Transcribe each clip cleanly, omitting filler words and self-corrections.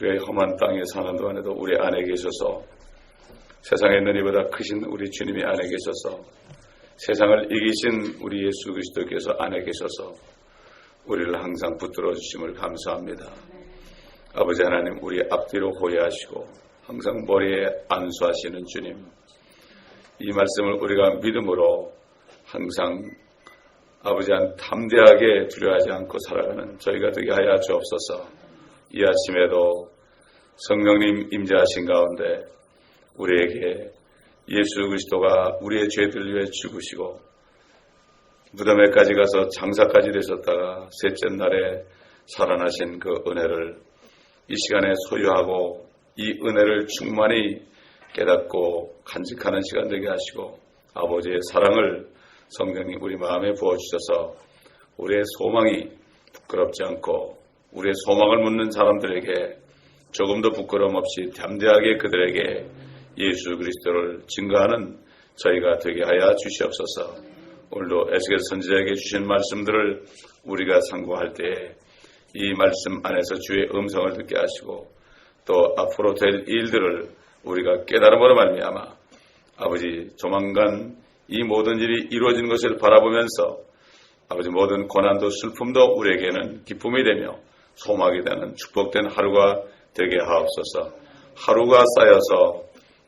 우리의 험한 땅에 사는 동안에도 우리 안에 계셔서 세상에 있는 이보다 크신 우리 주님이 안에 계셔서 세상을 이기신 우리 예수 그리스도께서 안에 계셔서 우리를 항상 붙들어 주심을 감사합니다. 아버지 하나님, 우리 앞뒤로 호위하시고 항상 머리에 안수하시는 주님, 이 말씀을 우리가 믿음으로 항상 아버지 한 담대하게 두려워하지 않고 살아가는 저희가 되게 하여 주옵소서. 이 아침에도 성령님 임재하신 가운데 우리에게 예수 그리스도가 우리의 죄들 위해 죽으시고 무덤에까지 가서 장사까지 되셨다가 셋째 날에 살아나신 그 은혜를 이 시간에 소유하고 이 은혜를 충만히 깨닫고 간직하는 시간 되게 하시고 아버지의 사랑을 성령님 우리 마음에 부어주셔서 우리의 소망이 부끄럽지 않고 우리의 소망을 묻는 사람들에게 조금도 부끄러움 없이 담대하게 그들에게 예수 그리스도를 증거하는 저희가 되게 하여 주시옵소서. 오늘도 에스겔 선지자에게 주신 말씀들을 우리가 상고할 때에 이 말씀 안에서 주의 음성을 듣게 하시고 또 앞으로 될 일들을 우리가 깨달음으로 말미암아 아버지 조만간 이 모든 일이 이루어진 것을 바라보면서 아버지 모든 고난도 슬픔도 우리에게는 기쁨이 되며 소망이 되는 축복된 하루가 되게 하옵소서. 하루가 쌓여서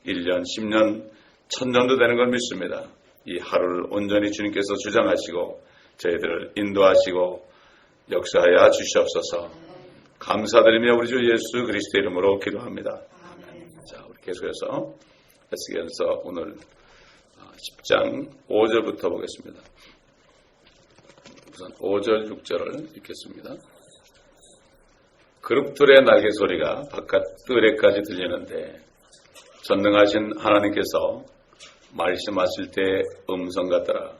1년, 10년, 1000년도 되는 걸 믿습니다. 이 하루를 온전히 주님께서 주장하시고 저희들을 인도하시고 역사하여 주시옵소서. 감사드리며 우리 주 예수 그리스도 이름으로 기도합니다. 아멘. 자, 우리 계속해서 에스겔서 오늘 10장 5절부터 보겠습니다. 우선 5절, 6절을 읽겠습니다. 그룹들의 날개 소리가 바깥 뜰에까지 들리는데 전능하신 하나님께서 말씀하실 때 음성 같더라.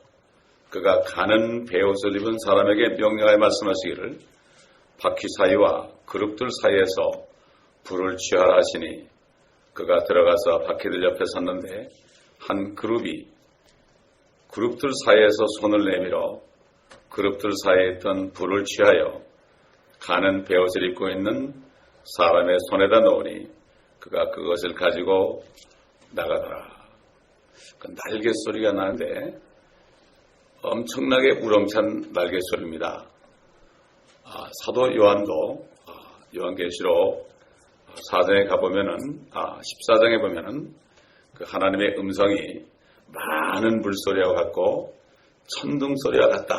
그가 가는 베옷을 입은 사람에게 명령하여 말씀하시기를 바퀴 사이와 그룹들 사이에서 불을 취하라 하시니 그가 들어가서 바퀴들 옆에 섰는데 한 그룹이 그룹들 사이에서 손을 내밀어 그룹들 사이에 있던 불을 취하여 가는 베옷을 입고 있는 사람의 손에다 놓으니 그가 그것을 가지고 나가더라. 그 날개 소리가 나는데 엄청나게 우렁찬 날개 소리입니다. 사도 요한도 요한계시록 4장에 가보면은 14장에 보면은 그 하나님의 음성이 많은 물소리와 같고 천둥 소리와 같다.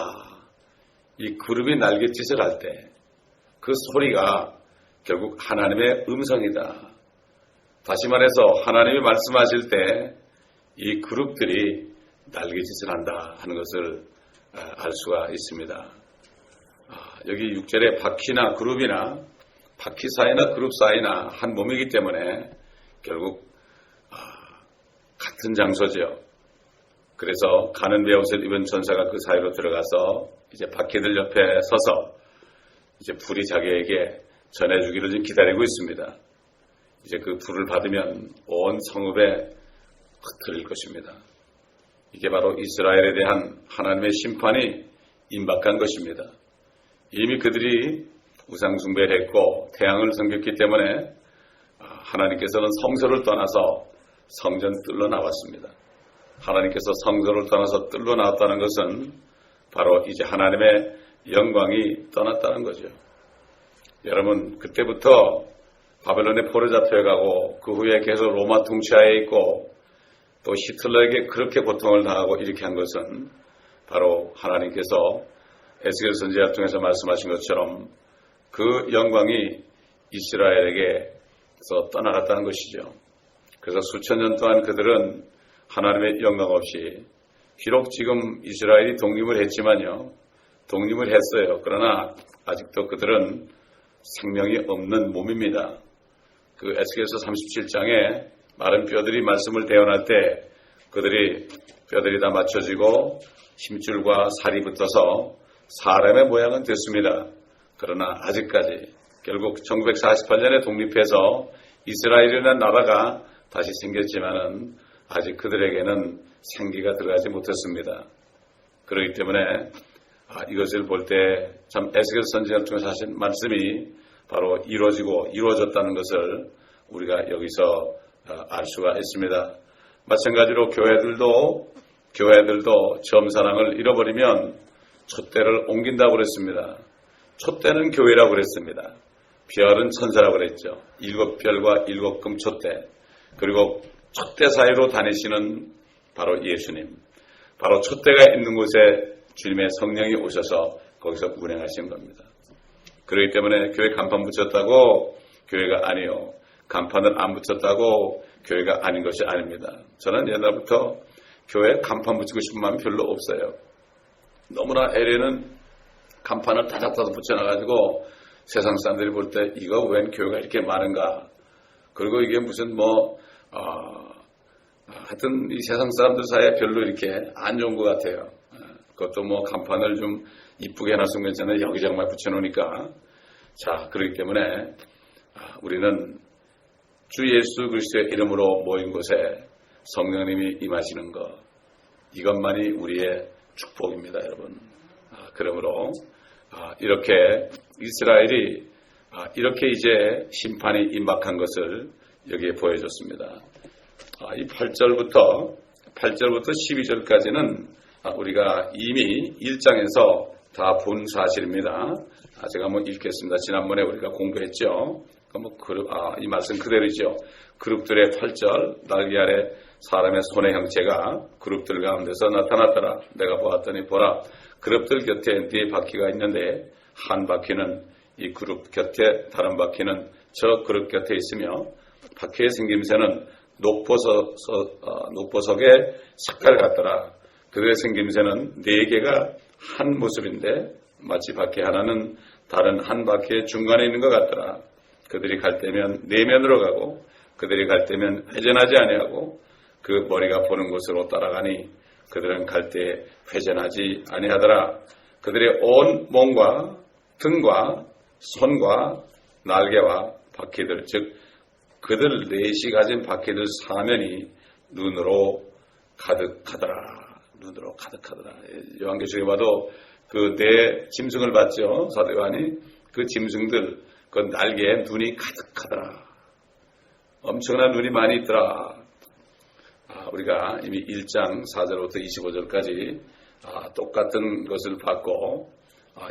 이 그룹이 날갯짓을 할 때 그 소리가 결국 하나님의 음성이다. 다시 말해서 하나님이 말씀하실 때 이 그룹들이 날갯짓을 한다 하는 것을 알 수가 있습니다. 여기 6절에 바퀴나 그룹이나 바퀴 사이나 그룹 사이나 한 몸이기 때문에 결국 같은 장소죠. 그래서 가는 베옷을 입은 전사가 그 사이로 들어가서 이제 바퀴들 옆에 서서 이제 불이 자기에게 전해주기를 지금 기다리고 있습니다. 이제 그 불을 받으면 온 성읍에 흩트릴 것입니다. 이게 바로 이스라엘에 대한 하나님의 심판이 임박한 것입니다. 이미 그들이 우상 숭배를 했고 태양을 섬겼기 때문에 하나님께서는 성소를 떠나서 성전 뜰로 나왔습니다. 하나님께서 성소를 떠나서 뜰로 나왔다는 것은 바로 이제 하나님의 영광이 떠났다는 거죠. 여러분, 그때부터 바벨론에 포로 잡혀가고 그 후에 계속 로마 통치하에 있고 또 히틀러에게 그렇게 고통을 당하고 이렇게 한 것은 바로 하나님께서 에스겔 선지자 통해서 말씀하신 것처럼 그 영광이 이스라엘에게서 떠나갔다는 것이죠. 그래서 수천 년 동안 그들은 하나님의 영광 없이 비록 지금 이스라엘이 독립을 했지만요. 독립을 했어요. 그러나 아직도 그들은 생명이 없는 몸입니다. 그 에스겔서 37장에 마른 뼈들이 말씀을 대언할 때 그들이 뼈들이 다 맞춰지고 힘줄과 살이 붙어서 사람의 모양은 됐습니다. 그러나 아직까지 결국 1948년에 독립해서 이스라엘이라는 나라가 다시 생겼지만은 아직 그들에게는 생기가 들어가지 못했습니다. 그렇기 때문에 이것을 볼 때 참 에스겔 선지자를 통해서 하신 말씀이 바로 이루어지고 이루어졌다는 것을 우리가 여기서 알 수가 있습니다. 마찬가지로 교회들도 처음 사랑을 잃어버리면 촛대를 옮긴다고 그랬습니다. 촛대는 교회라고 그랬습니다. 별은 천사라고 그랬죠. 7별과 7금 촛대, 그리고 촛대 사이로 다니시는 바로 예수님, 바로 촛대가 있는 곳에 주님의 성령이 오셔서 거기서 운행하신 겁니다. 그렇기 때문에 교회 간판 붙였다고 교회가 아니요, 간판을 안 붙였다고 교회가 아닌 것이 아닙니다. 저는 옛날부터 교회에 간판 붙이고 싶은 마음이 별로 없어요. 너무나 LA는 간판을 다닥다닥 붙여놔가지고 세상 사람들이 볼 때 이거 웬 교회가 이렇게 많은가, 그리고 이게 무슨 하여튼 이 세상 사람들 사이에 별로 이렇게 안 좋은 것 같아요. 그것도 간판을 좀 이쁘게 해놨으면 괜찮아요. 여기저기만 붙여놓으니까. 자, 그렇기 때문에 우리는 주 예수 그리스도의 이름으로 모인 곳에 성령님이 임하시는 것, 이것만이 우리의 축복입니다, 여러분. 그러므로 이렇게 이스라엘이 이렇게 이제 심판이 임박한 것을 여기에 보여줬습니다. 이 8절부터 12절까지는 우리가 이미 1장에서 다 본 사실입니다. 제가 한번 읽겠습니다. 지난번에 우리가 공부했죠. 이 말씀 그대로죠. 그룹들의 8절, 날개 아래 사람의 손의 형체가 그룹들 가운데서 나타났더라. 내가 보았더니 보라, 그룹들 곁에 네 바퀴가 있는데 한 바퀴는 이 그룹 곁에, 다른 바퀴는 저 그룹 곁에 있으며 바퀴의 생김새는 녹보석의 색깔 같더라. 그들의 생김새는 4개가 한 모습인데 마치 바퀴 하나는 다른 한 바퀴의 중간에 있는 것 같더라. 그들이 갈 때면 내면으로 가고 그들이 갈 때면 회전하지 아니하고 그 머리가 보는 곳으로 따라가니 그들은 갈 때 회전하지 아니하더라. 그들의 온 몸과 등과 손과 날개와 바퀴들, 즉 그들 넷이 가진 바퀴들 사면이 눈으로 가득하더라. 눈으로 가득하더라. 요한계시록에 봐도 그 네 짐승을 봤죠. 사도 요한이 그 짐승들 그 날개에 눈이 가득하더라. 엄청난 눈이 많이 있더라. 우리가 이미 1장 4절부터 25절까지 똑같은 것을 봤고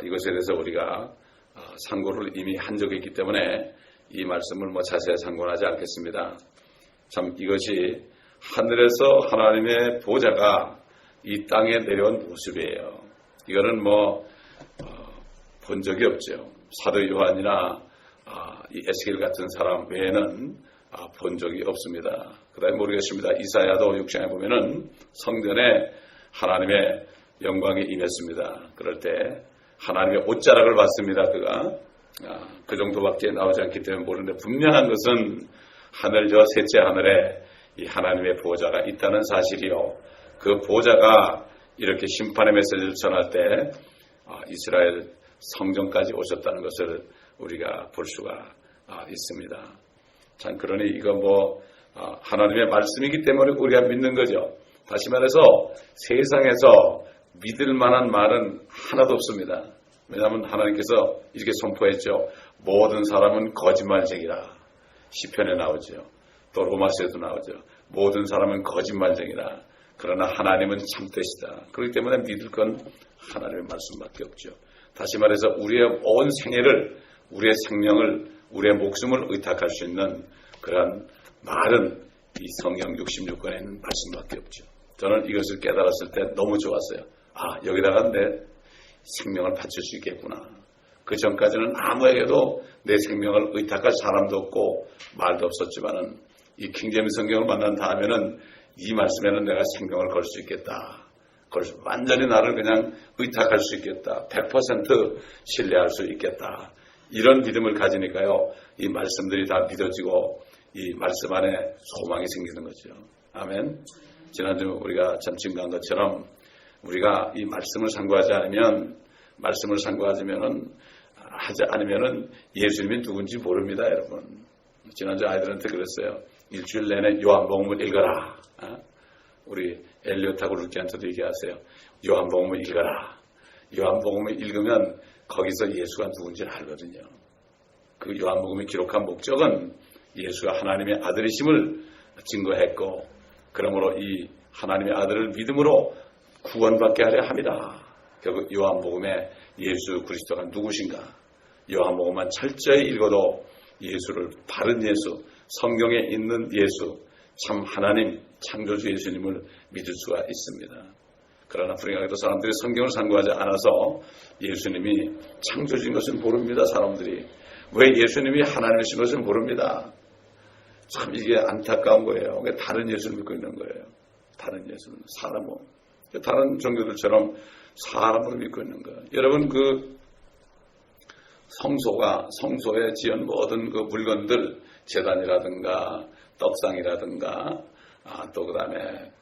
이것에 대해서 우리가 상고를 이미 한 적이 있기 때문에 이 말씀을 자세히 상고하지 않겠습니다. 참 이것이 하늘에서 하나님의 보좌가 이 땅에 내려온 모습이에요. 이거는 본 적이 없죠. 사도 요한이나 이 에스겔 같은 사람 외에는 본 적이 없습니다. 그다음에 모르겠습니다. 이사야도 6장에 보면은 성전에 하나님의 영광이 임했습니다. 그럴 때 하나님의 옷자락을 받습니다. 그가 그 정도밖에 나오지 않기 때문에 모르는데 분명한 것은 하늘 저 셋째 하늘에 이 하나님의 보좌가 있다는 사실이요. 그 보좌가 이렇게 심판의 메시지를 전할 때 이스라엘 성전까지 오셨다는 것을 우리가 볼 수가 있습니다. 참 그러니 이거 하나님의 말씀이기 때문에 우리가 믿는 거죠. 다시 말해서 세상에서 믿을 만한 말은 하나도 없습니다. 왜냐하면 하나님께서 이렇게 선포했죠. 모든 사람은 거짓말쟁이라. 시편에 나오죠. 또 로마서에도 나오죠. 모든 사람은 거짓말쟁이라. 그러나 하나님은 참되시다. 그렇기 때문에 믿을 건 하나님의 말씀밖에 없죠. 다시 말해서 우리의 온 생애를, 우리의 생명을, 우리의 목숨을 의탁할 수 있는 그러한 말은 이 성경 66권에 있는 말씀밖에 없죠. 저는 이것을 깨달았을 때 너무 좋았어요. 여기다가 내 생명을 바칠 수 있겠구나. 그 전까지는 아무에게도 내 생명을 의탁할 사람도 없고 말도 없었지만은 이 킹제임스 성경을 만난 다음에는 이 말씀에는 내가 생명을 걸 수 있겠다. 완전히 나를 그냥 의탁할 수 있겠다. 100% 신뢰할 수 있겠다. 이런 믿음을 가지니까요. 이 말씀들이 다 믿어지고 이 말씀 안에 소망이 생기는 거죠. 아멘. 지난주 우리가 참 증거한 것처럼 우리가 이 말씀을 상고하지 않으면은 예수님이 누군지 모릅니다, 여러분. 지난주 아이들한테 그랬어요. 일주일 내내 요한복음을 읽어라. 우리 엘리엇하고 루키한테도 얘기하세요. 요한복음을 읽어라. 요한복음을 읽으면 거기서 예수가 누군지 알거든요. 그 요한복음이 기록한 목적은 예수가 하나님의 아들이심을 증거했고, 그러므로 이 하나님의 아들을 믿음으로 구원받게 하려 합니다. 결국 요한복음에 예수 그리스도가 누구신가? 요한복음만 철저히 읽어도 예수를 바른 예수, 성경에 있는 예수, 참 하나님 창조주 예수님을 믿을 수가 있습니다. 그러나 불행하게도 사람들이 성경을 상고하지 않아서 예수님이 창조주인 것을 모릅니다. 사람들이 왜 예수님이 하나님이신 것을 모릅니다. 참 이게 안타까운 거예요. 다른 예수를 믿고 있는 거예요. 다른 예수는 사람으로, 다른 종교들처럼 사람으로 믿고 있는 거예요. 여러분, 그 성소에 지은 모든 그 물건들, 제단이라든가 떡상이라든가 또 그 다음에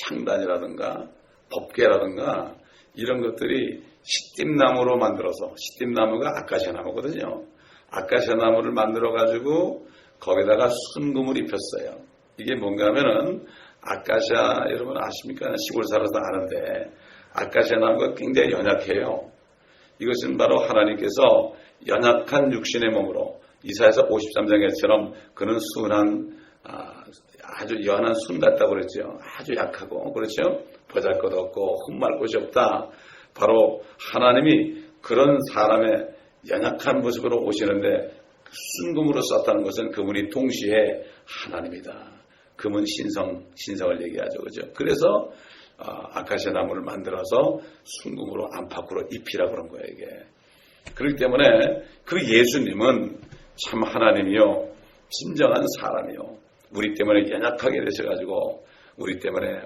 향단이라든가 법궤라든가 이런 것들이 시띠나무로 만들어서, 시띠나무가 아카시아 나무거든요. 아카시아 나무를 만들어 가지고 거기다가 순금을 입혔어요. 이게 뭔가 하면은 아카시아, 여러분 아십니까? 시골 살아서 아는데 아카시아 나무가 굉장히 연약해요. 이것은 바로 하나님께서 연약한 육신의 몸으로, 이사야서 53장에처럼 그는 순한 아주 연한 순 같다고 그랬죠. 아주 약하고, 그렇죠? 보잘것없고 흠말 곳이 없다. 바로 하나님이 그런 사람의 연약한 모습으로 오시는데 순금으로 썼다는 것은 그분이 동시에 하나님이다. 금은 신성을 얘기하죠. 그죠? 그래서 아카시아 나무를 만들어서 순금으로 안팎으로 입히라고 그런 거예요, 이게. 그렇기 때문에 그 예수님은 참 하나님이요, 진정한 사람이요, 우리 때문에 연약하게 되셔가지고 우리 때문에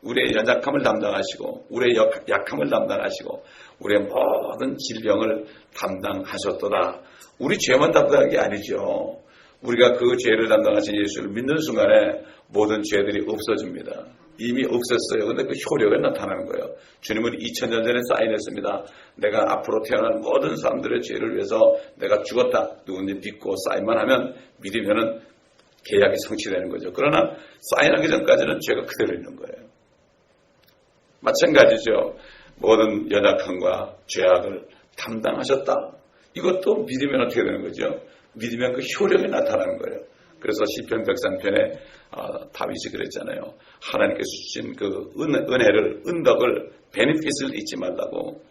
우리의 연약함을 담당하시고 우리의 약함을 담당하시고 우리의 모든 질병을 담당하셨도다. 우리 죄만 담당한 게 아니죠. 우리가 그 죄를 담당하신 예수를 믿는 순간에 모든 죄들이 없어집니다. 이미 없었어요. 근데 그 효력이 나타나는 거예요. 주님은 2000년 전에 사인했습니다. 내가 앞으로 태어날 모든 사람들의 죄를 위해서 내가 죽었다. 누군지 믿고 사인만 하면, 믿으면은 계약이 성취되는 거죠. 그러나 사인하기 전까지는 죄가 그대로 있는 거예요. 마찬가지죠. 모든 연약함과 죄악을 담당하셨다. 이것도 믿으면 어떻게 되는 거죠? 믿으면 그 효력이 나타나는 거예요. 그래서 시편 103편에 다윗이 그랬잖아요. 하나님께서 주신 그 은혜를, 은덕을, 베네핏을 잊지 말라고.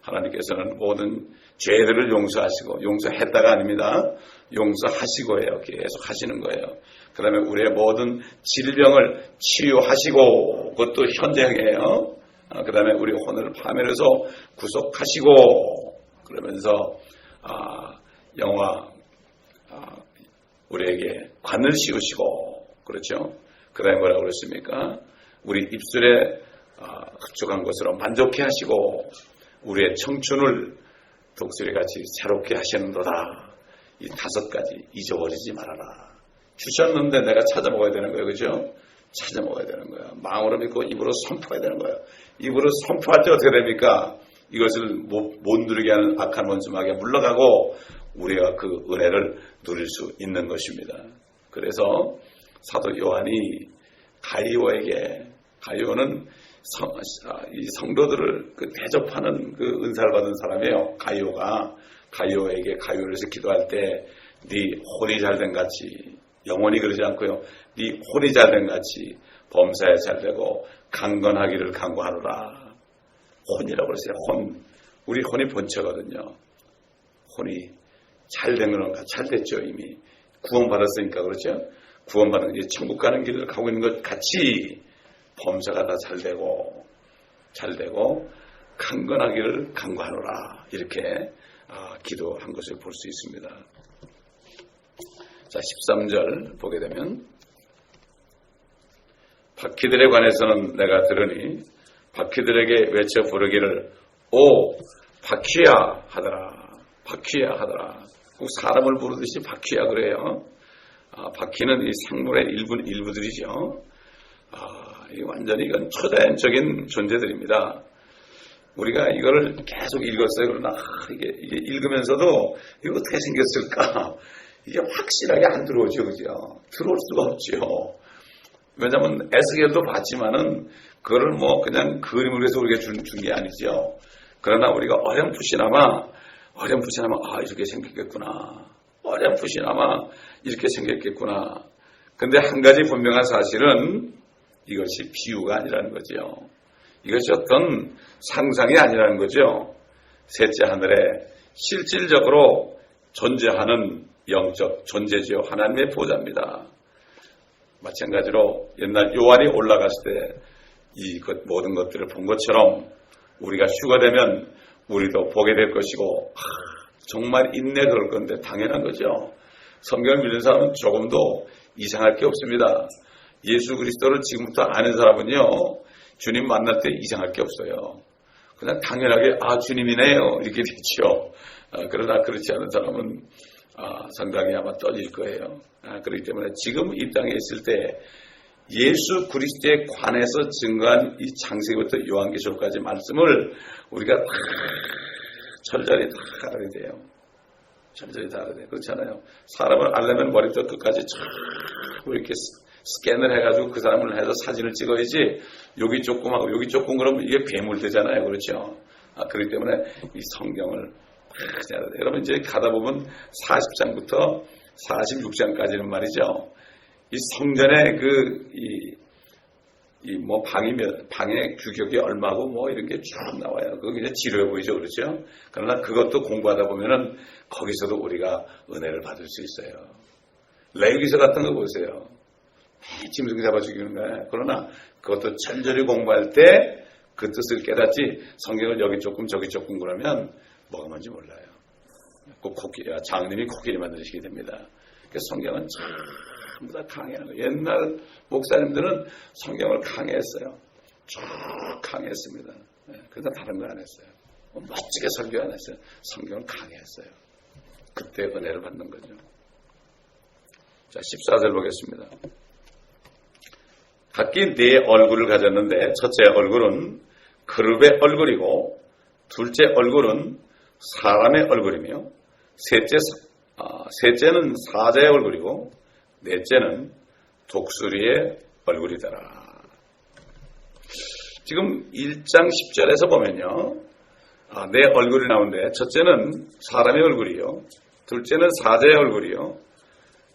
하나님께서는 모든 죄들을 용서하시고, 용서했다가 아닙니다. 용서하시고예요. 계속 하시는 거예요. 그 다음에 우리의 모든 질병을 치유하시고, 그것도 현재형이에요. 그 다음에 우리 혼을 파멸해서 구속하시고, 그러면서 우리에게 관을 씌우시고, 그렇죠? 그 다음에 뭐라고 그랬습니까? 우리 입술에 흡족한 것으로 만족해 하시고, 우리의 청춘을 독수리같이 새롭게 하시는도다. 이 5가지 잊어버리지 말아라. 주셨는데 내가 찾아 먹어야 되는 거예요. 그죠? 찾아 먹어야 되는 거예요. 마음으로 믿고 입으로 선포해야 되는 거예요. 입으로 선포할 때 어떻게 됩니까? 이것을 못 누리게 하는 악한 원수마귀가 물러가고 우리가 그 은혜를 누릴 수 있는 것입니다. 그래서 사도 요한이 가이오는 이 성도들을 대접하는 그 은사를 받은 사람이에요. 가이오에게 기도할 때 네 혼이 잘된 같이, 영혼이 그러지 않고요, 네 혼이 잘된 같이 범사에 잘되고 강건하기를 간구하노라. 혼이라고 그랬어요. 혼. 우리 혼이 본처거든요. 혼이 잘된 건가? 잘됐죠. 이미 구원받았으니까. 그렇죠? 구원받은 게 천국 가는 길을 가고 있는 것 같이 범사가 다 잘되고 강건하기를 간구하노라. 이렇게 기도한 것을 볼 수 있습니다. 자, 13절 보게 되면, 바퀴들에 관해서는 내가 들으니 바퀴들에게 외쳐 부르기를 오 바퀴야 하더라. 바퀴야 하더라. 꼭 사람을 부르듯이 바퀴야 그래요. 바퀴는 이 생물의 일부들이죠. 완전히 이건 초자연적인 존재들입니다. 우리가 이거를 계속 읽었어요. 그러나 이게 읽으면서도 이거 어떻게 생겼을까? 이게 확실하게 안 들어오죠. 그죠? 들어올 수가 없죠. 왜냐하면 에스겔도 봤지만은 그거를 뭐 그냥 그림을 해서 우리가 준 게 아니죠. 그러나 우리가 어렴풋이나마 어렴풋이나마 이렇게 생겼겠구나. 어렴풋이나마 이렇게 생겼겠구나. 근데 한 가지 분명한 사실은 이것이 비유가 아니라는 거죠. 이것이 어떤 상상이 아니라는 거죠. 셋째 하늘에 실질적으로 존재하는 영적 존재지요. 하나님의 보좌입니다. 마찬가지로 옛날 요한이 올라갔을 때 이 모든 것들을 본 것처럼 우리가 휴가 되면 우리도 보게 될 것이고 정말 인내 그럴 건데 당연한 거죠. 성경을 믿는 사람은 조금도 이상할 게 없습니다. 예수 그리스도를 지금부터 아는 사람은요. 주님 만날 때 이상할 게 없어요. 그냥 당연하게 주님이네요 이렇게 되죠. 그러나 그렇지 않은 사람은 상당히 아마 떨릴 거예요. 그렇기 때문에 지금 이 땅에 있을 때 예수 그리스도에 관해서 증거한 이 창세기부터 요한계시록까지 말씀을 우리가 다 철저히 다 알아야 돼요. 철저히 다 알아야 돼요. 그렇잖아요. 사람을 알려면 머리부터 끝까지 쫙 이렇게 스캔을 해가지고 그 사람을 해서 사진을 찍어야지 여기 조금 하고 여기 조금 그러면 이게 괴물 되잖아요. 그렇죠. 그렇기 때문에 이 성경을 다 알아야 돼요. 여러분 이제 가다 보면 40장부터 46장까지는 말이죠. 이 성전의 방의 규격이 얼마고 이런 게 쭉 나와요. 그거 그냥 지루해 보이죠. 그렇죠? 그러나 그것도 공부하다 보면은 거기서도 우리가 은혜를 받을 수 있어요. 레위기서 같은 거 보세요. 짐승 잡아 죽이는 거예요. 그러나 그것도 철저히 공부할 때 그 뜻을 깨닫지 성경을 여기 조금 저기 조금 그러면 뭐가 뭔지 몰라요. 꼭 장님이 코끼리 만드시게 됩니다. 그러니까 성경은 전부 다 강해하는 거예요. 옛날 목사님들은 성경을 강해했어요. 쭉 강해했습니다. 그러다 다른 거 안 했어요. 멋지게 설교 안 했어요. 성경을 강해했어요. 그때 은혜를 받는 거죠. 자, 14절 보겠습니다. 각기 네 얼굴을 가졌는데 첫째 얼굴은 그룹의 얼굴이고 둘째 얼굴은 사람의 얼굴이며 셋째는 사자의 얼굴이고 넷째는 독수리의 얼굴이더라. 지금 1장 10절에서 보면요. 네 얼굴이 나오는데 첫째는 사람의 얼굴이요. 둘째는 사자의 얼굴이요.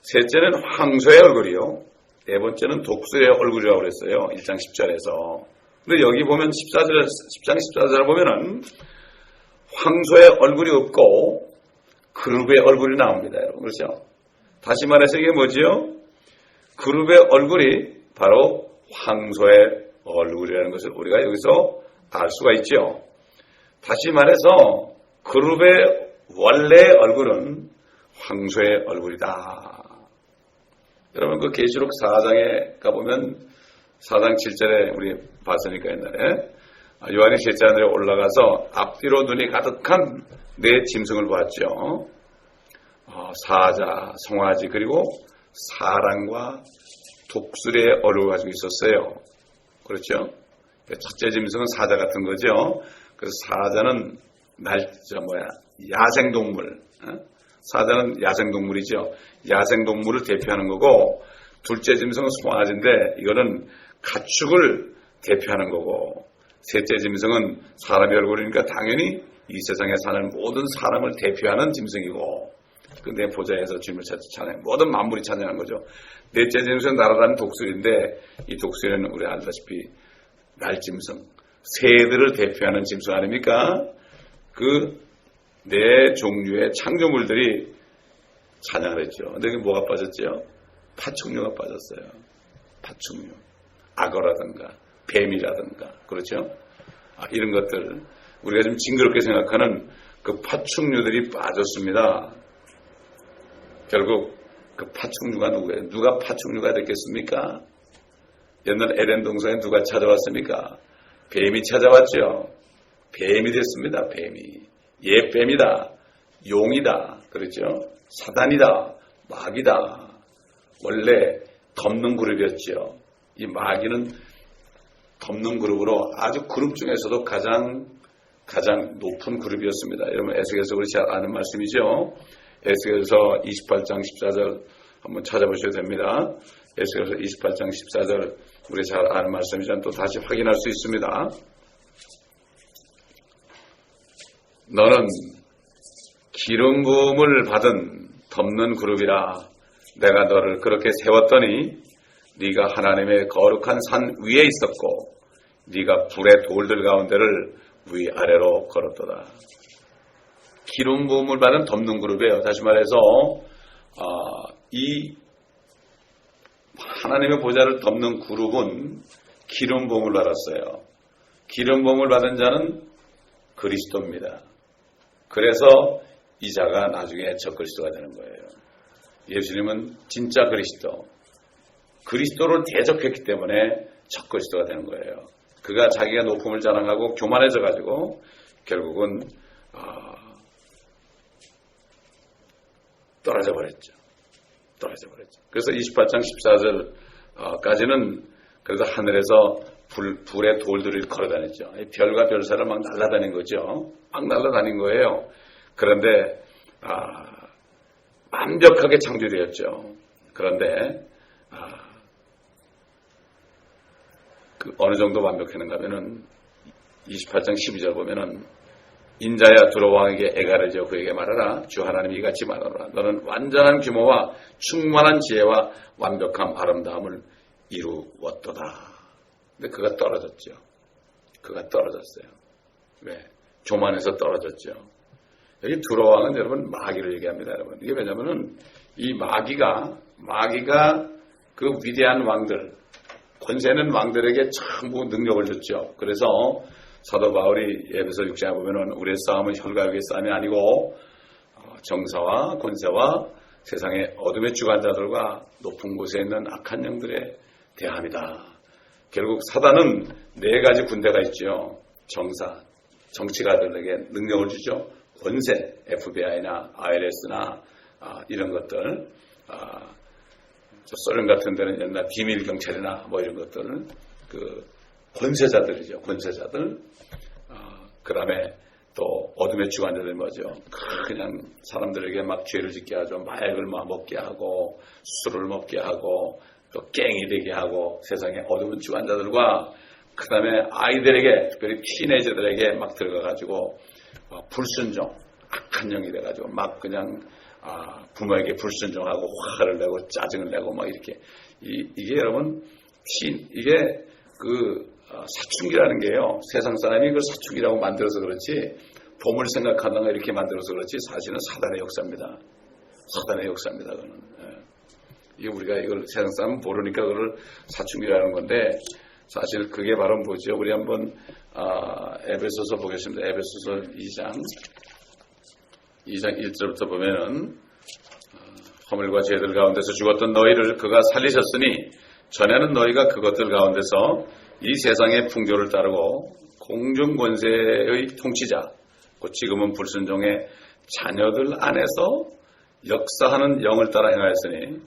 셋째는 황소의 얼굴이요. 네 번째는 독수리의 얼굴이라고 그랬어요. 1장 10절에서. 근데 여기 보면 10장 14절 보면은 황소의 얼굴이 없고 그룹의 얼굴이 나옵니다. 여러분. 그렇죠? 다시 말해서 이게 뭐지요? 그룹의 얼굴이 바로 황소의 얼굴이라는 것을 우리가 여기서 알 수가 있죠. 다시 말해서 그룹의 원래의 얼굴은 황소의 얼굴이다. 여러분 그 계시록 4장에 가보면 4장 7절에 우리 봤으니까 옛날에 요한이 셋째 하늘에 올라가서 앞뒤로 눈이 가득한 네 짐승을 보았죠. 사자, 송아지 그리고 사람과 독수리의 얼굴을 가지고 있었어요. 그렇죠? 첫째 짐승은 사자 같은 거죠. 그래서 사자는 야생동물. 사자는 야생동물이죠. 야생동물을 대표하는 거고 둘째 짐승은 송아지인데 이거는 가축을 대표하는 거고 셋째 짐승은 사람의 얼굴이니까 당연히 이 세상에 사는 모든 사람을 대표하는 짐승이고 근데 보좌에서 주님을 찬양하는 모든 만물이 찬양하는 거죠. 넷째 짐승은 날아다니는 독수리인데 이 독수리는 우리 알다시피 날짐승, 새들을 대표하는 짐승 아닙니까? 그 네 종류의 창조물들이 찬양을 했죠. 근데 그게 뭐가 빠졌죠? 파충류가 빠졌어요. 파충류. 악어라든가 뱀이라든가 그렇죠? 이런 것들 우리가 좀 징그럽게 생각하는 그 파충류들이 빠졌습니다. 결국 그 파충류가 누구예요? 누가 파충류가 됐겠습니까? 옛날 에덴 동산에 누가 찾아왔습니까? 뱀이 찾아왔죠. 뱀이 됐습니다. 뱀이. 옛뱀이다. 용이다. 그렇죠? 사단이다. 마귀다. 원래 덮는 그룹이었죠. 이 마귀는 덮는 그룹으로 아주 그룹 중에서도 가장 높은 그룹이었습니다. 여러분 에스겔서 우리 잘 아는 말씀이죠. 에스겔서 28장 14절 한번 찾아보셔야 됩니다. 에스겔서 28장 14절 우리 잘 아는 말씀이지만 또 다시 확인할 수 있습니다. 너는 기름 부음을 받은 덮는 그룹이라 내가 너를 그렇게 세웠더니 네가 하나님의 거룩한 산 위에 있었고 네가 불의 돌들 가운데를 위아래로 걸었도다. 기름 부음을 받은 덮는 그룹이에요. 다시 말해서 이 하나님의 보좌를 덮는 그룹은 기름 부음을 받았어요. 기름 부음을 받은 자는 그리스도입니다. 그래서 이 자가 나중에 적그리스도가 되는 거예요. 예수님은 진짜 그리스도를 대적했기 때문에 적그리스도가 되는 거예요. 그가 자기가 높음을 자랑하고 교만해져 가지고 결국은 떨어져 버렸죠. 그래서 28장 14절까지는 그래서 하늘에서 불의 돌들을 걸어다녔죠. 별과 별사를 막 날아다닌 거죠. 막 날아다닌 거예요. 그런데 완벽하게 창조되었죠. 그런데 그 어느 정도 완벽했는가 하면은 28장 12절 보면은 인자야 두로 왕에게 애가르져 그에게 말하라. 주 하나님이 이같이 말하라. 너는 완전한 규모와 충만한 지혜와 완벽한 아름다움을 이루었도다. 근데 그가 떨어졌죠. 그가 떨어졌어요. 왜? 교만해서 떨어졌죠. 여기 두로 왕은 여러분 마귀를 얘기합니다. 여러분. 이게 왜냐면은 이 마귀가 그 위대한 왕들, 권세 있는 왕들에게 전부 능력을 줬죠. 그래서 사도 바울이 에베소 6장에 보면은 우리의 싸움은 혈과 육의 싸움이 아니고 정사와 권세와 세상의 어둠의 주관자들과 높은 곳에 있는 악한 영들의 대함이다. 결국 사단은 4가지 군대가 있죠. 정사, 정치가들에게 능력을 주죠. 권세, FBI나 IRS나 이런 것들, 소련 같은 데는 옛날 비밀 경찰이나 뭐 이런 것들은 그 권세자들이죠. 권세자들. 그 다음에 또 어둠의 주관자들 뭐죠. 그냥 사람들에게 막 죄를 짓게 하죠. 마약을 막 먹게 하고 술을 먹게 하고 또 갱이 되게 하고 세상의 어둠의 주관자들과 그 다음에 아이들에게 특별히 티네이저들에게 막 들어가가지고 불순종, 악한 영이 돼가지고 막 그냥 부모에게 불순종하고 화를 내고 짜증을 내고 막 이렇게 이게 여러분 이게 그 사춘기라는 게요. 세상 사람이 그걸 사춘기라고 만들어서 그렇지 봄을 생각하다가 이렇게 만들어서 그렇지 사실은 사단의 역사입니다. 사단의 역사입니다. 그거는. 이게 우리가 이걸 세상 사람은 모르니까 그걸 사춘기라는 건데 사실 그게 바로 뭐죠? 우리 한번 에베소서 보겠습니다. 에베소서 2장 1절부터 보면은 허물과 죄들 가운데서 죽었던 너희를 그가 살리셨으니 전에는 너희가 그것들 가운데서 이 세상의 풍조를 따르고 공중 권세의 통치자 곧 지금은 불순종의 자녀들 안에서 역사하는 영을 따라 행하였으니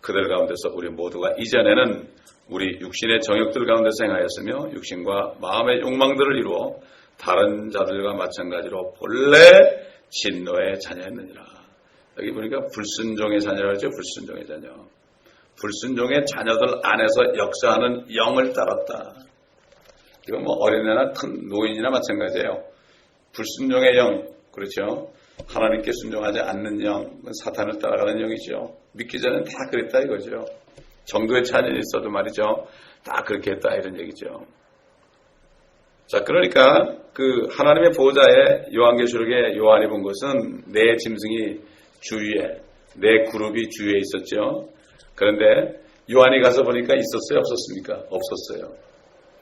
그들 가운데서 우리 모두가 이전에는 우리 육신의 정욕들 가운데서 행하였으며 육신과 마음의 욕망들을 이루어 다른 자들과 마찬가지로 본래 진노의 자녀였느니라. 여기 보니까 불순종의 자녀라죠. 불순종의 자녀. 불순종의 자녀들 안에서 역사하는 영을 따랐다. 이건 뭐 어린애나 큰 노인이나 마찬가지예요. 불순종의 영, 그렇죠. 하나님께 순종하지 않는 영, 사탄을 따라가는 영이죠. 믿기 전엔 다 그랬다 이거죠. 정도의 차이는 있어도 말이죠. 다 그렇게 했다 이런 얘기죠. 자, 그러니까 그 하나님의 보호자의 요한계시록에 요한이 본 것은 네 짐승이 주위에, 네 그룹이 주위에 있었죠. 그런데 요한이 가서 보니까 있었어요? 없었습니까? 없었어요.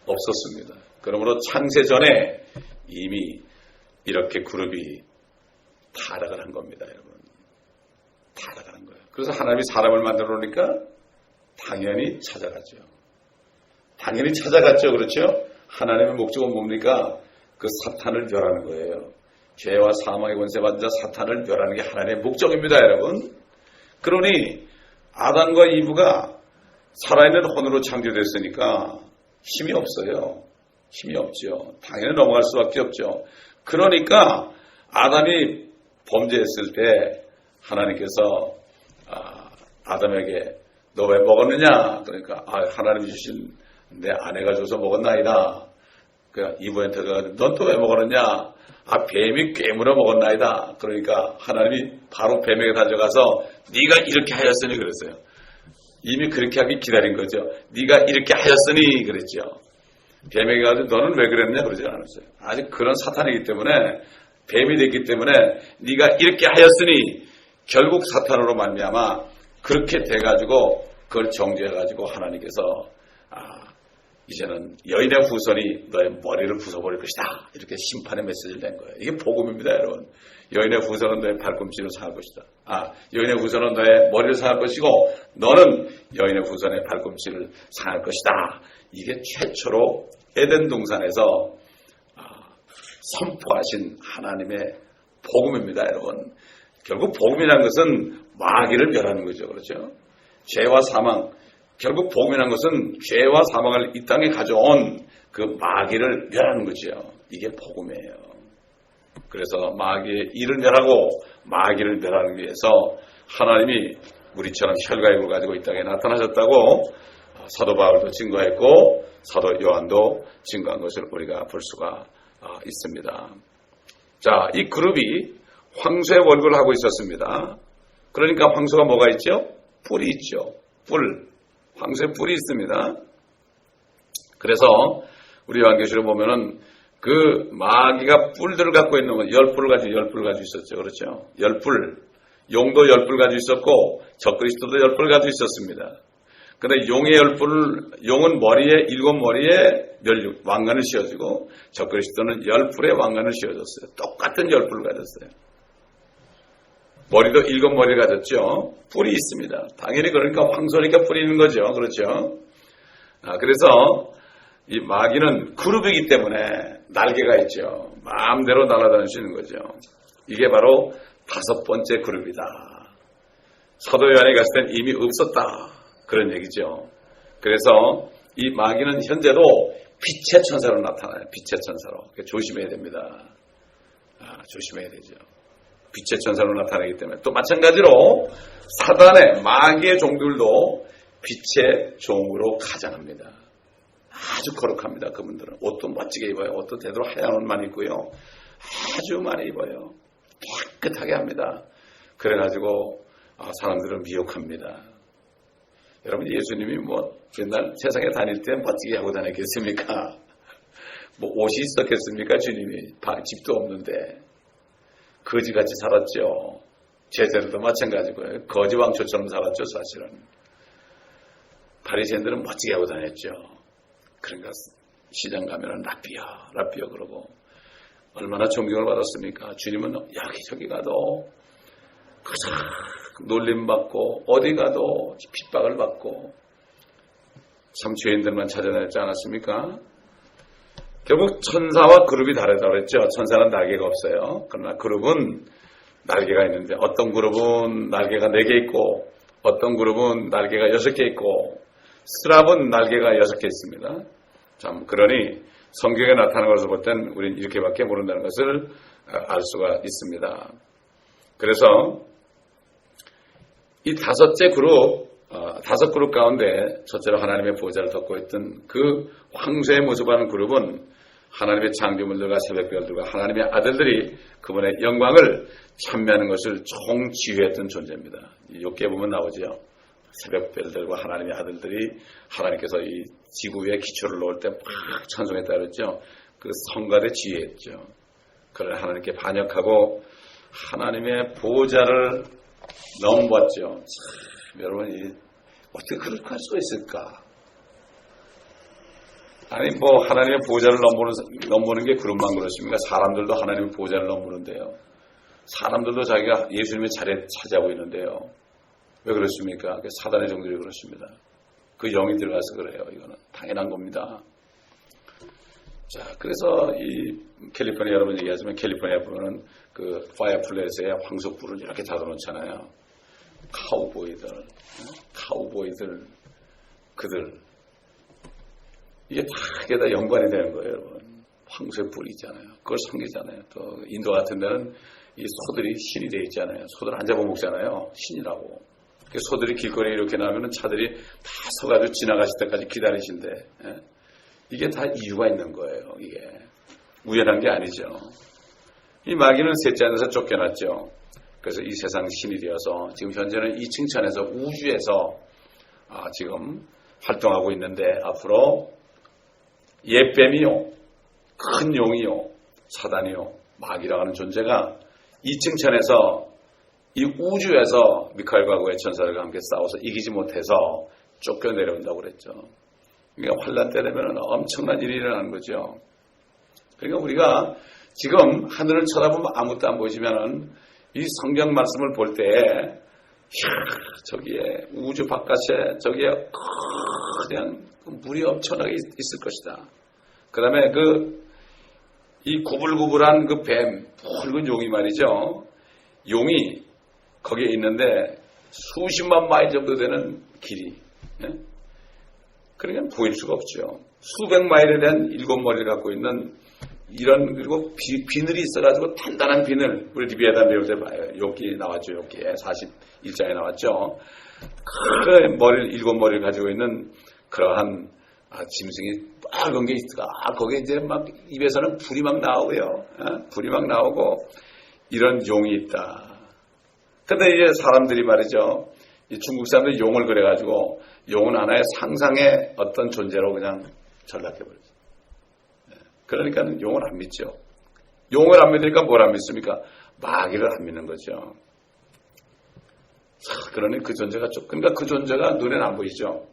없었습니다. 그러므로 창세 전에 이미 이렇게 그룹이 타락을 한 겁니다, 여러분. 타락을 한 거예요. 그래서 하나님이 사람을 만들어 놓으니까 당연히 찾아가죠. 당연히 찾아갔죠. 그렇죠? 하나님의 목적은 뭡니까? 그 사탄을 멸하는 거예요. 죄와 사망의 권세 받은 자 사탄을 멸하는 게 하나님의 목적입니다, 여러분. 그러니 아담과 이브가 살아있는 혼으로 창조됐으니까 힘이 없어요. 힘이 없죠. 당연히 넘어갈 수밖에 없죠. 그러니까 아담이 범죄했을 때 하나님께서 아담에게 너 왜 먹었느냐? 그러니까 하나님이 주신 내 아내가 줘서 먹었나이다. 그 이브한테 가가지고 넌 또 왜 먹었느냐? 아, 뱀이 꿰물어 먹었나이다. 그러니까 하나님이 바로 뱀에게 다져가서 네가 이렇게 하였으니 그랬어요. 이미 그렇게 하기 기다린 거죠. 네가 이렇게 하였으니 그랬죠. 뱀에게 가서 너는 왜 그랬냐 그러지 않았어요. 아직 그런 사탄이기 때문에 뱀이 됐기 때문에 네가 이렇게 하였으니 결국 사탄으로 말미암아 그렇게 돼가지고 그걸 정죄해가지고 하나님께서 이제는 여인의 후손이 너의 머리를 부숴버릴 것이다. 이렇게 심판의 메시지를 낸 거예요. 이게 복음입니다, 여러분. 여인의 후손은 너의 발꿈치를 상할 것이다. 여인의 후손은 너의 머리를 상할 것이고 너는 여인의 후손의 발꿈치를 상할 것이다. 이게 최초로 에덴 동산에서 선포하신 하나님의 복음입니다, 여러분. 결국 복음이라는 것은 마귀를 멸하는 거죠. 그렇죠? 죄와 사망. 결국 복음이라는 것은 죄와 사망을 이 땅에 가져온 그 마귀를 멸하는 거죠. 이게 복음이에요. 그래서 마귀의 일을 멸하고 마귀를 멸하기 위해서 하나님이 우리처럼 혈과 육을 가지고 이 땅에 나타나셨다고 사도 바울도 증거했고 사도 요한도 증거한 것을 우리가 볼 수가 있습니다. 자, 이 그룹이 황소의 월급을 하고 있었습니다. 그러니까 황소가 뭐가 있죠? 뿔이 있죠. 뿔. 황소의 뿔이 있습니다. 그래서 우리 요한계시록 보면은 그 마귀가 뿔들을 갖고 있는 건 10뿔을 가지고 있었죠. 그렇죠? 10뿔. 용도 10뿔 가지고 있었고 적그리스도도 10뿔 가지고 있었습니다. 근데 용의 10뿔, 용은 머리에, 7머리에 왕관을 씌워주고 적그리스도는 10뿔에 왕관을 씌워줬어요. 똑같은 10뿔을 가졌어요. 머리도 7머리를 가졌죠. 뿔이 있습니다. 당연히 그러니까 황소니까 뿔이 있는 거죠. 그렇죠? 그래서 이 마귀는 그룹이기 때문에 날개가 있죠. 마음대로 날아다닐 수 있는 거죠. 이게 바로 5번째 그룹이다. 사도 요한에 갔을 땐 이미 없었다. 그런 얘기죠. 그래서 이 마귀는 현재도 빛의 천사로 나타나요. 빛의 천사로. 조심해야 됩니다. 조심해야 되죠. 빛의 천사로 나타나기 때문에 또 마찬가지로 사단의 마귀의 종들도 빛의 종으로 가장합니다. 아주 거룩합니다. 그분들은 옷도 멋지게 입어요. 옷도 대대로 하얀 옷만 입고요. 아주 많이 입어요. 깨끗하게 합니다. 그래가지고 사람들은 미혹합니다. 여러분 예수님이 뭐 옛날 세상에 다닐 때 멋지게 하고 다녔겠습니까? 뭐 옷이 있었겠습니까? 주님이 집도 없는데 거지같이 살았죠. 제자들도 마찬가지고요. 거지 왕초처럼 살았죠. 사실은 바리새인들은 멋지게 하고 다녔죠. 그러니까 시장 가면은 라삐어 그러고 얼마나 존경을 받았습니까? 주님은 여기저기 가도 놀림받고 어디 가도 핍박을 받고 참 죄인들만 찾아다녔지 않았습니까? 결국 천사와 그룹이 다르다고 그랬죠. 천사는 날개가 없어요. 그러나 그룹은 날개가 있는데 어떤 그룹은 날개가 4개 있고 어떤 그룹은 날개가 6개 있고 스랍은 날개가 6개 있습니다. 참 그러니 성경에 나타나는 것을 볼 땐 우리는 이렇게밖에 모른다는 것을 알 수가 있습니다. 그래서 이 5째 그룹, 5그룹 가운데 첫째로 하나님의 보좌를 덮고 있던 그 황소의 모습하는 그룹은 하나님의 창조물들과 새벽별들과 하나님의 아들들이 그분의 영광을 찬미하는 것을 총지휘했던 존재입니다. 욥기에 보면 나오죠. 새벽별들과 하나님의 아들들이 하나님께서 이 지구 위에 기초를 놓을 때 막 찬송했다 그랬죠. 그 성가대 지휘했죠. 그를 하나님께 반역하고 하나님의 보좌를 넘보았죠. 참, 여러분 어떻게 그렇게 할 수가 있을까? 아니 뭐 하나님의 보좌를 넘보는 게 그룹만 그렇습니까? 사람들도 하나님의 보좌를 넘보는데요. 사람들도 자기가 예수님의 자리에 차지하고 있는데요. 왜 그렇습니까? 사단의 종들이 그렇습니다. 그 영이 들어가서 그래요. 이거는 당연한 겁니다. 자, 그래서 이 캘리포니아 여러분 얘기하지만 캘리포니아 보면은 그 파이어플레이스에 황소불을 이렇게 닫아놓잖아요. 카우보이들, 그들 이게 다 연관이 되는 거예요, 여러분. 황소의 뿔이 있잖아요. 그걸 섬기잖아요. 또 인도 같은 데는 이 소들이 신이 되어 있잖아요. 소들 안 잡아먹잖아요. 신이라고. 소들이 길거리에 이렇게 나오면 차들이 다 서가지고 지나가실 때까지 기다리신대. 예? 이게 다 이유가 있는 거예요. 이게 우연한 게 아니죠. 이 마귀는 셋째 하늘에서 쫓겨났죠. 그래서 이 세상 신이 되어서 지금 현재는 이 층천에서 우주에서 지금 활동하고 있는데 앞으로 옛뱀이요, 큰 용이요, 사단이요, 마귀라고 하는 존재가 이 층천에서 이 우주에서 미카엘과 그의 천사들과 함께 싸워서 이기지 못해서 쫓겨내려온다고 그랬죠. 그러니까 환란 때 되면 엄청난 일이 일어나는 거죠. 그러니까 우리가 지금 하늘을 쳐다보면 아무것도 안 보이지만은 이 성경 말씀을 볼 때, 저기에 우주 바깥에 저기에 그냥 물이 엄청나게 있을 것이다. 그 다음에 이 구불구불한 그 뱀, 붉은 용이 말이죠. 용이 거기에 있는데 수십만 마일 정도 되는 길이. 그러니까 보일 수가 없죠. 수백 마일에 대한 7머리를 갖고 있는 이런, 그리고 비늘이 있어가지고 단단한 비늘, 우리 리비아단 배울 때 봐요. 욥기 나왔죠. 욥기에 41장에 나왔죠. 큰 머리를, 7머리를 가지고 있는 그러한 짐승이 빨간 게 있다가 거기에 이제 막 입에서는 불이 막 나오고요. 불이 막 나오고 이런 용이 있다. 근데 이제 사람들이 말이죠. 이 중국 사람들이 용을 그래가지고 용은 하나의 상상의 어떤 존재로 그냥 전락해버렸어요. 그러니까 용을 안 믿죠. 용을 안 믿으니까 뭘 안 믿습니까? 마귀를 안 믿는 거죠. 그러니 그 존재가 그러니까 그 존재가 눈에는 안 보이죠.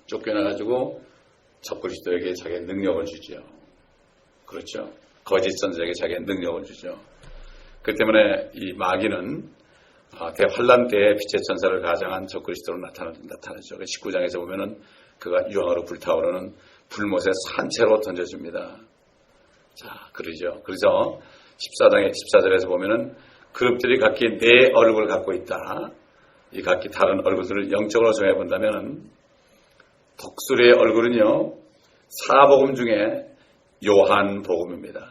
쫓겨나가지고 적그리스도에게 자기의 능력을 주죠. 그렇죠. 거짓 선지자에게 자기의 능력을 주죠. 그 때문에 이 마귀는 대환란 때에 빛의 천사를 가장한 적그리스도로 나타나죠. 19장에서 보면은 그가 유황으로 불타오르는 불못의 산채로 던져집니다. 자, 그러죠. 그래서 14절에서 보면은 그룹들이 각기 네 얼굴을 갖고 있다. 이 각기 다른 얼굴들을 영적으로 정해 본다면은 독수리의 얼굴은요, 사복음 중에 요한복음입니다.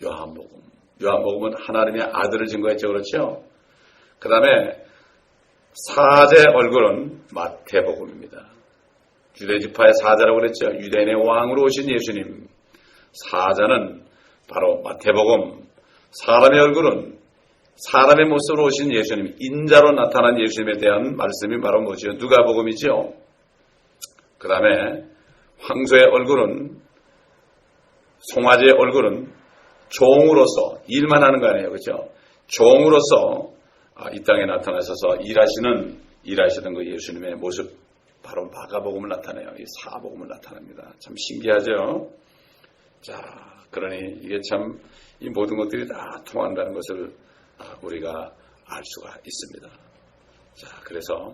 요한복음. 요한복음은 하나님의 아들을 증거했죠. 그렇죠? 그 다음에 사제 얼굴은 마태복음입니다. 유대지파의 사자라고 그랬죠. 유대인의 왕으로 오신 예수님. 사자는 바로 마태복음. 사람의 얼굴은 사람의 모습으로 오신 예수님, 인자로 나타난 예수님에 대한 말씀이 바로 뭐죠? 누가복음이죠. 그 다음에 황소의 얼굴은, 송아지의 얼굴은 종으로서 일만 하는 거 아니에요. 그렇죠? 종으로서 이 땅에 나타나셔서 일하시던 그 예수님의 모습, 바로 마가복음을 나타내요. 이 사복음을 나타냅니다. 참 신기하죠? 자, 그러니 이게 참 이 모든 것들이 다 통한다는 것을 우리가 알 수가 있습니다. 자, 그래서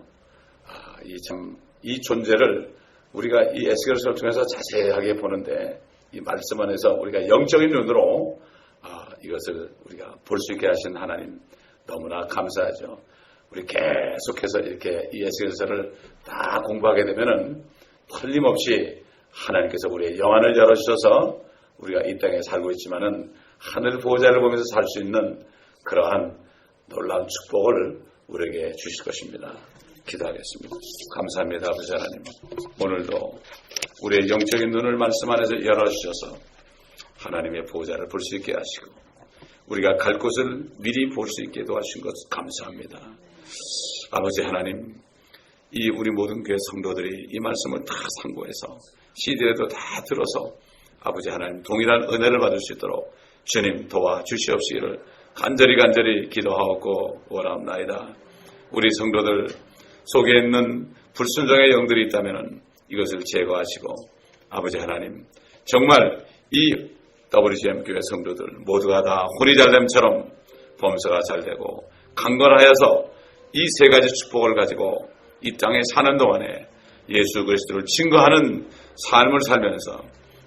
이 존재를 우리가 이 에스겔서를 통해서 자세하게 보는데 이 말씀 안에서 우리가 영적인 눈으로 이것을 우리가 볼 수 있게 하신 하나님 너무나 감사하죠. 우리 계속해서 이렇게 이 에스겔서를 다 공부하게 되면은 틀림없이 하나님께서 우리의 영안을 열어주셔서 우리가 이 땅에 살고 있지만은 하늘 보좌를 보면서 살 수 있는 그러한 놀라운 축복을 우리에게 주실 것입니다. 기도하겠습니다. 감사합니다. 아버지 하나님. 오늘도 우리의 영적인 눈을 말씀 안에서 열어주셔서 하나님의 보좌를 볼 수 있게 하시고 우리가 갈 곳을 미리 볼 수 있게 도와주신 것 감사합니다. 아버지 하나님, 이 우리 모든 교회 성도들이 이 말씀을 다 상고해서 CD에도 다 들어서 아버지 하나님 동일한 은혜를 받을 수 있도록 주님 도와주시옵시기를 간절히 기도하고 원합나이다. 우리 성도들 속에 있는 불순종의 영들이 있다면 이것을 제거하시고 아버지 하나님 정말 이 WGM 교회 성도들 모두가 다 혼이 잘됨처럼 범사가 잘되고 강건하여서 이 세 가지 축복을 가지고 이 땅에 사는 동안에 예수 그리스도를 증거하는 삶을 살면서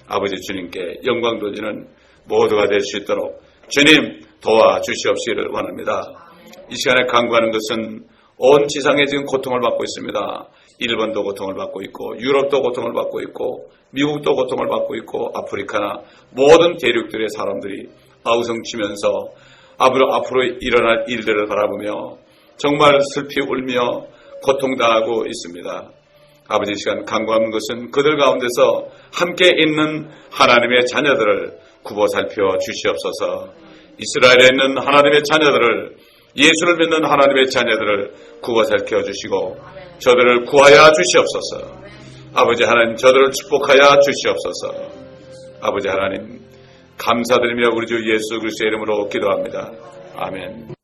아버지 주님께 영광 돌리는 모두가 될 수 있도록 주님 도와주시옵시기를 원합니다. 이 시간에 간구하는 것은 온 지상에 지금 고통을 받고 있습니다. 일본도 고통을 받고 있고 유럽도 고통을 받고 있고 미국도 고통을 받고 있고 아프리카나 모든 대륙들의 사람들이 아우성치면서 앞으로 일어날 일들을 바라보며 정말 슬피 울며 고통당하고 있습니다. 아버지 이 시간 간구하는 것은 그들 가운데서 함께 있는 하나님의 자녀들을 굽어 살펴 주시옵소서. 이스라엘에 있는 하나님의 자녀들을, 예수를 믿는 하나님의 자녀들을 굽어 살펴 주시고 저들을 구하여 주시옵소서. 아버지 하나님, 저들을 축복하여 주시옵소서. 아버지 하나님, 감사드리며 우리 주 예수 그리스도의 이름으로 기도합니다. 아멘.